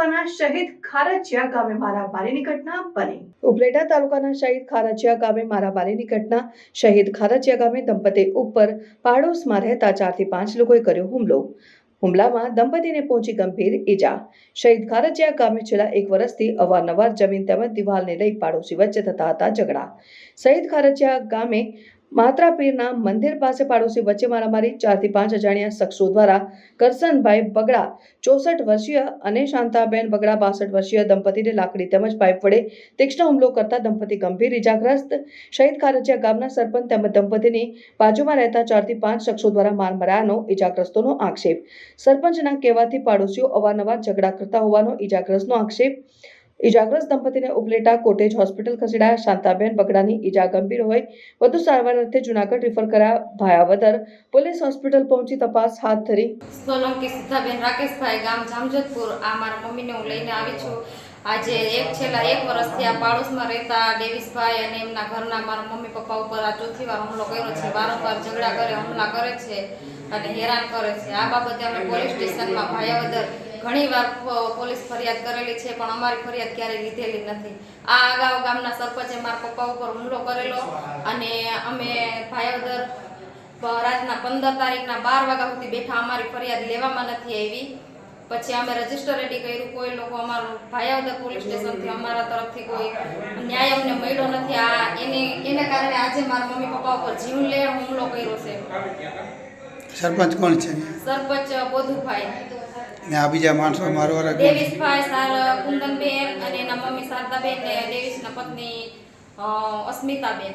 તાલુકાના શહીદ ખારચિયા ગામે મારામારીની ઘટના બની। ઉપલેટા તાલુકાના શહીદ ખારચિયા ગામે મારામારીની ઘટના। શહીદ ખારચિયા ગામે દંપતી ઉપર પાડોશમાં રહેતા 4 થી 5 લોકોએ કર્યો હુમલો। હુમલામાં દંપતીને પહોંચી ગંભીર ઈજા। શહીદ ખારચિયા ગામે છેલ્લા 1 વર્ષથી અવારનવાર જમીન તેમજ દિવાલને લઈ પાડોશી વચ્ચે થતા હતા ઝઘડા। શહીદ ખારચિયા ગામે માત્રા પીરના મંદિર પાસે પાડોશી વચ્ચે મારામારી। 4 થી 5 અજાણ્યા શખ્સો દ્વારા કરશનભાઈ બગડા 64 વર્ષીય અને શાંતાબેન બગડા 62 વર્ષીય દંપતીને લાકડી તેમજ પાઇપ વડે તીક્ષ્ણ હુમલો કરતા દંપતી ગંભીર ઈજાગ્રસ્ત। શહીદ ખારચિયા ગામના સરપંચ તેમજ દંપતીની બાજુમાં રહેતા 4 થી 5 શખ્સો દ્વારા માર મરાયાનો ઈજાગ્રસ્તોનો આક્ષેપ। સરપંચના કહેવાથી પાડોશીઓ અવારનવાર ઝઘડા કરતા હોવાનો ઈજાગ્રસ્તનો આક્ષેપ। ઈજાગ્રસ્ત દંપતીને ઉપલેટા કોટેજ હોસ્પિટલ ખસેડાયા। શાંતાબેન બગડાની ઈજા ગંભીર હોય વધુ સારવાર અર્થે જૂનાગઢ રિફર કરાયા। ભાયાવદર પોલીસ હોસ્પિટલ પહોંચી તપાસ હાથ ધરી। સોલંકી સીતાબેન રાકેશભાઈ, ગામ જામજોધપુર। આ મારા મમ્મીને હું લઈને આવી છું। આજે છેલ્લા 1 વર્ષથી આ પાડોશમાં રહેતા ડેવિસભાઈ અને એમના ઘરના મારા મમ્મી પપ્પા ઉપર આ ચોથી વાર હુમલો કર્યો છે। વારંવાર ઝઘડા કરે, હુમલા કરે છે અને હેરાન કરે છે। આ બાબતે અમે પોલીસ સ્ટેશનમાં ભાયાવદર ઘણીવાર પોલીસ ફરિયાદ કરેલી છે, પણ અમારી ફરિયાદ ક્યારેય લીધેલી નથી। આ અગાઉ ગામના સરપંચે મારા પપ્પા ઉપર હુમલો કરેલો અને અમે ભાયાવદર રાતના 15 તારીખના 12 વાગ્યા સુધી બેઠા, અમારી ફરિયાદ લેવામાં નથી આવી। પછી અમે રજીસ્ટર રેડી કર્યું, કોઈ લોકો અમારું ભાયાવદર પોલીસ સ્ટેશનથી અમારા તરફથી કોઈ ન્યાય અમને મળ્યો નથી। એને કારણે આજે મારા મમ્મી પપ્પા ઉપર જીવલેણ હુમલો કર્યો છે। સરપંચ કોણ છે? સરપંચ બોધુભાઈ ને આ બીજા માણસો મારવાળા ડેવિસભાઈ, કુંદનબેન અને એના મમ્મી શારદાબેન ને ડેવિસના પત્ની અસ્મિતાબેન।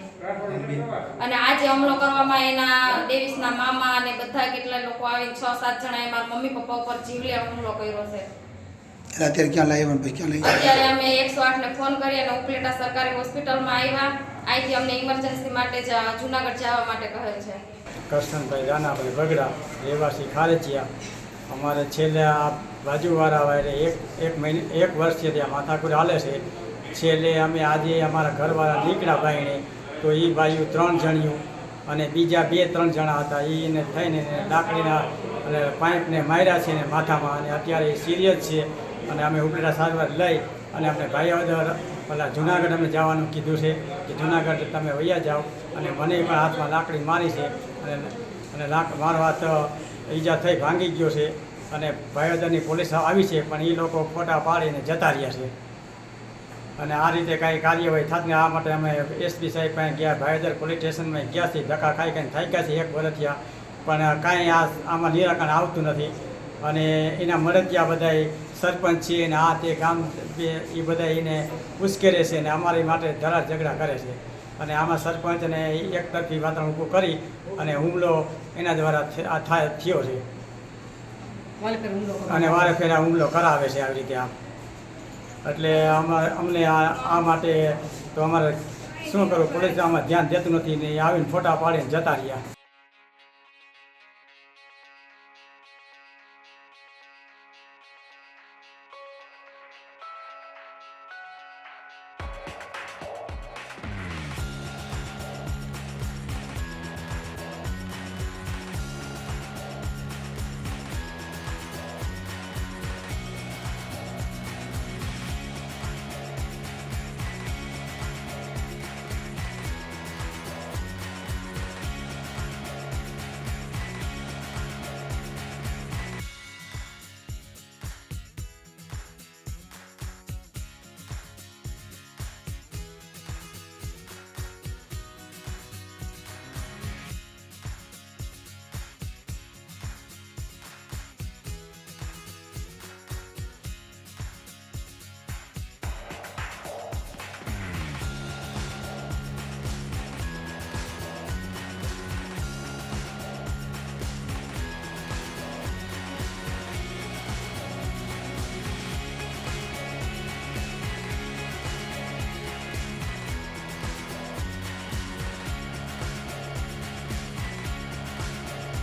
અને આજે હુમલો કરવામાં એના ડેવિસના મામા અને બધા કેટલા લોકો આવીને 6-7 જણાએ મારા મમ્મી પપ્પા ઉપર જીવલેણ હુમલો કર્યો છે। અત્યારે ક્યાં લાવ્યા ભાઈ? ક્યાં લઈ? અત્યારે અમે 108 ને ફોન કરી અને ઉપલેટા સરકારી હોસ્પિટલમાં આવ્યા। અહીંથી અમને ઇમરજન્સી માટે જૂનાગઢ જવા માટે કહેલ છે। કરશનભાઈ રાનાભાઈ બગડા, રહેવાસી ખારચિયા। અમારે છેલ્લે આ બાજુવાળા વાળે એક વર્ષથી ત્યાં માથાકૂટ હાલે છે। છેલ્લે અમે આજે અમારા ઘરવાળા નીકળ્યા ભાઈને, તો એ ભાઈઓ 3 જણિયું અને બીજા 2-3 જણા હતા, એને થઈને લાકડીના અને પાઇપને માર્યા છે ને માથામાં, અને અત્યારે એ સિરિયસ છે। અને અમે ઉપલેટા સારવાર લઈ અને આપણે ભાઈઓદર પેલા જૂનાગઢ અમે જવાનું કીધું છે કે જૂનાગઢ તમે વૈયા જાઓ। અને મને પણ હાથમાં લાકડી મારી છે અને મારો હાથ ઈજા થઈ ભાંગી ગયો છે અને ભાઈઓદરની પોલીસ આવી છે, પણ એ લોકો ફોટા પાડીને જતા રહ્યા છે। અને આ રીતે કાંઈ કાર્યવાહી થતી આ માટે અમે એસપી સાહેબ પાસે ગયા, ભાઈઓદર પોલીસ સ્ટેશનમાં ગયા છીએ। ધક્કા ખાઈ કાંઈ થઈ ગયા છે 1 વર્ષ થયા, પણ કાંઈ આમાં નિરાકરણ આવતું નથી। અને એના મળતિયા બધા સરપંચ છે અને આ તે ગામ એ બધા એને ઉશ્કેરે છે અને અમારી માટે ધરા ઝઘડા કરે છે। અને આમાં સરપંચને એકતરફી વાતાવરણ ઊભું કરી અને હુમલો એના દ્વારા થયો છે અને વારે ફેરા હુમલો કરાવે છે આવી રીતે। આમ એટલે અમને આ માટે તો અમારે શું કરવું, પોલીસ આમાં ધ્યાન દેતું નથી ને આવીને ફોટા પાડીને જતા રહ્યા।